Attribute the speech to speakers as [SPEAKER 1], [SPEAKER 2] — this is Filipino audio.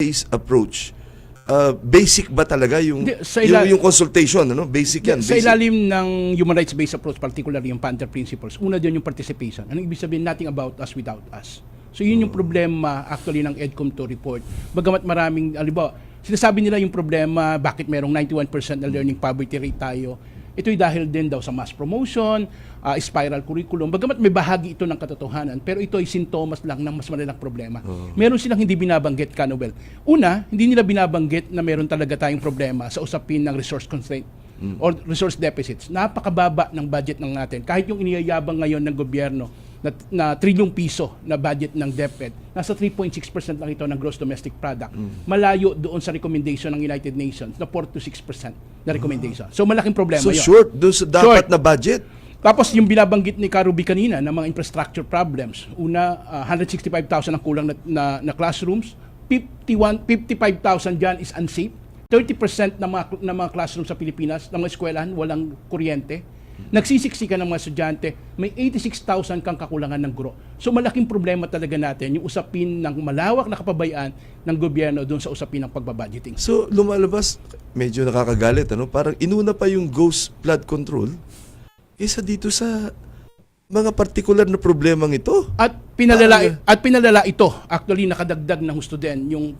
[SPEAKER 1] based approach, basic ba talaga yung,
[SPEAKER 2] Hindi, sa
[SPEAKER 1] yung consultation, ano? Basic yan.
[SPEAKER 2] Sa
[SPEAKER 1] Basic.
[SPEAKER 2] ilalim ng human rights-based approach, particularly yung Panther Principles, una din yung participation. Anong ibig sabihin? Nothing about us without us. So yun yung problema actually ng EDCOM2 report. Bagamat maraming, alibaw, sinasabi nila yung problema, bakit merong 91% na learning poverty rate tayo. Ito'y dahil din daw sa mass promotion, spiral curriculum. Bagamat may bahagi ito ng katotohanan, pero ito ay sintomas lang ng mas malalang problema. Meron silang hindi binabanggit, Kanobel. Una, hindi nila binabanggit na meron talaga tayong problema sa usapin ng resource constraint or resource deficits. Napakababa ng budget ng natin. Kahit yung iniyayabang ngayon ng gobyerno na trilyong piso na budget ng DepEd, nasa 3.6% lang ito ng gross domestic product. Malayo doon sa recommendation ng United Nations na 4 to 6% na recommendation. So malaking problema
[SPEAKER 1] So
[SPEAKER 2] yun.
[SPEAKER 1] short doon sa dapat
[SPEAKER 2] Short.
[SPEAKER 1] na budget.
[SPEAKER 2] Tapos yung binabanggit ni Karubi kanina ng mga infrastructure problems. Una, 165,000 ang kulang na classrooms. 55,000 dyan is unsafe. 30% ng mga classrooms sa Pilipinas, ng mga eskwelahan, walang kuryente. Nagsisiksikan ng mga estudyante, may 86,000 kang kakulangan ng guro. So malaking problema talaga natin yung usapin ng malawak na kapabayaan ng gobyerno doon sa usapin ng pagbabudgeting.
[SPEAKER 1] So lumalabas, medyo nakakagalit, ano? Parang inuna pa yung ghost flood control isa dito sa mga partikular na problemang ito.
[SPEAKER 2] At pinalala ito, actually nakadagdag ng husto din yung